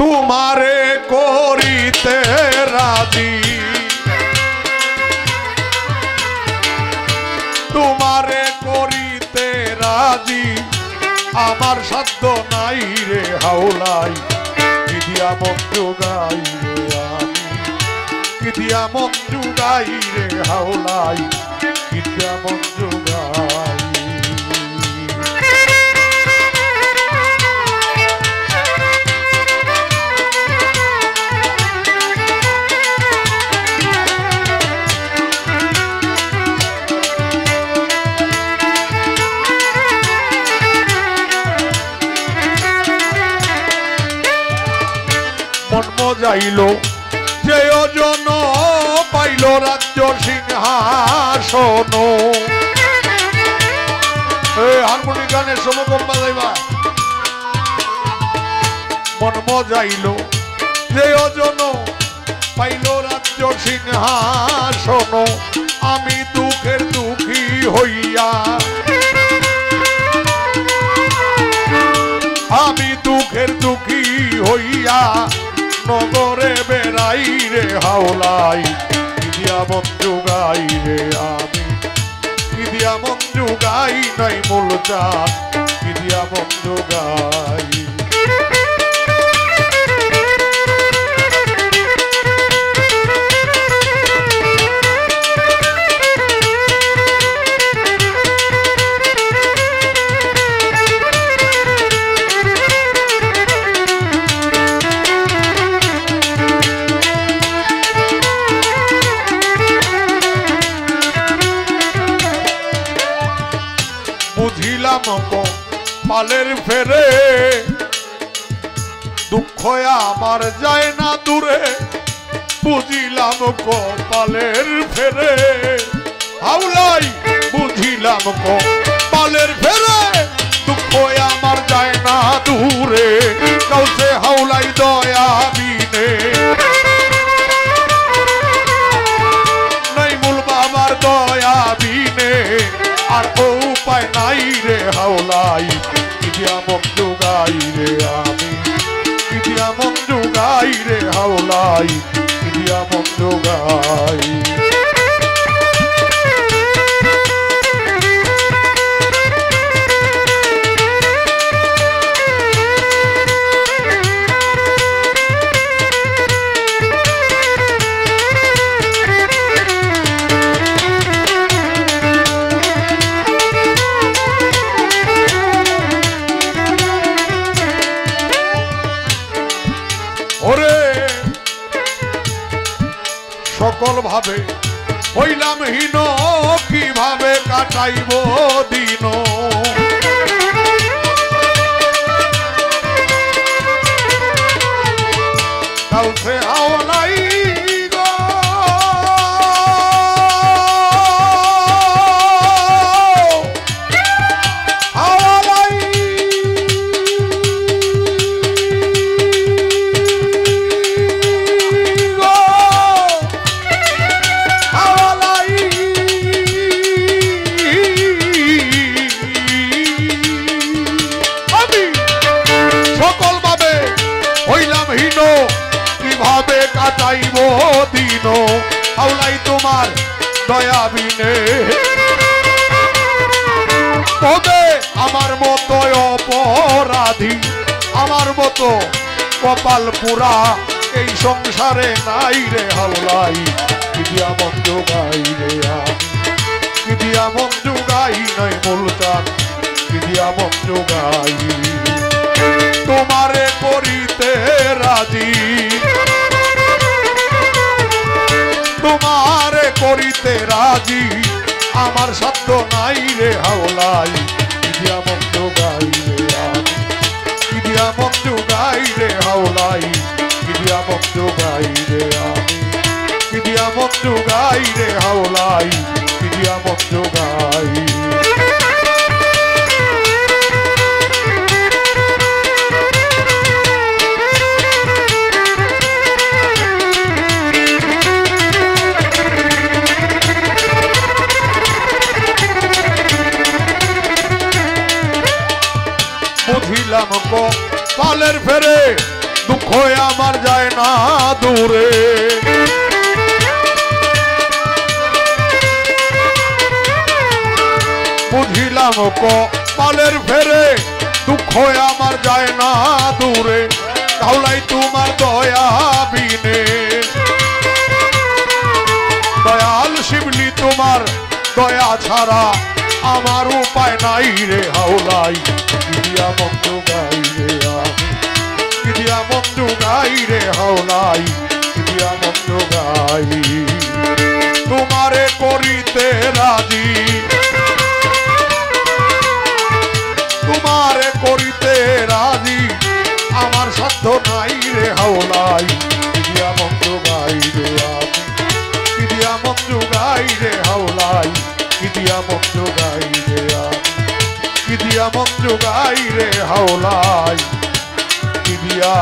তোমারে করিতে রাজি তোমারে করিতে রাজি আমার সাধ্য নাই রে হাওলাই কি দিয়া মন জোগাই রে আমি কি দিয়া মন জোগাই রে হাওলাই কি দিয়া মন জোগাই মন মজাইল যে ওজন পাইল রাজ্য সিংহাসন হারমোনি গানের সমকম বাজাইবা মন মজাইল যে ওজন পাইল রাজ্য সিংহাসন আমি দুঃখের দুঃখী হইয়া আমি দুঃখের দুঃখী হইয়া নগরে বেড়াই রে হাওলাই কি দিয়া মন জোগাই রে আমি কি দিয়া মন জোগাই নাই মূল চাঁদ কি দিয়া মন জোগাই বুঝিলাম পালের ফেরে দুঃখ আমার যায় না দূরে বুঝিলাম পালের ফেরে হাওলাই বুঝিলাম পালের ফেরে দুঃখ আমার যায় না দূরে কাউসে হাওলাই দয়া বিনে নাই মূল বাবার দয়া বিনে আর উপায় নাই রে হাওলাই কি দিয়া মন জোগাই রে আমি কি দিয়া মন জোগাই রে হাওলাই কি দিয়া মন জোগাই সকল ভাবে হইলাম হীন কিভাবে কাটাইব দিন কাউসে হাওলাই কিভাবে কাটাইব দিন হাওলাই তোমার দয়া বিনে তবে আমার মতো অপরাধী আমার মতো কপাল পুরা এই সংসারে নাই রে হাওলাই কি দিয়া মন জোগাই রে আমি কি দিয়া মন জোগাই নাই মুলতান কি দিয়া মন জোগাই তোমারে করিতে রাজি তোমারে করিতে রাজি আমার সাধ্য নাই রে হাওলাই কি দিয়া মন জোগাই রে আমি কি দিয়া মন জোগাই রে হাওলাই কি দিয়া মন জোগাই রে আমি কি দিয়া মন জোগাই রে হাওলাই কি দিয়া মন জোগাই বুঝিলাম পালের ফেরে দুঃখ আমার যায় না দূরে বুঝিলাম কপালের ফেরে দুঃখ আমার যায় না দূরে কাউলাই তোমার দয়া বিনে দয়াল শিবলি তোমার দয়া ছাড়া আমার উপায় নাই রে হাওলাই কিদিয়া মন্দ গাই রে আমি কিদিয়া মন্দ গাই রে হাওলাই কিদিয়া মন্দ গাই তোমারে করিতে রাজি তোমারে করিতে রাজি আমার সাধ্য নাই রে হাওলাই কিদিয়া মন্দ গাই রে আমি কিদিয়া মন্দ গাই রে হাওলাই কিদিয়া মন্দ গাই রে আমি কিদিয়া মন্দ গাই রে হাওলাই কিদিয়া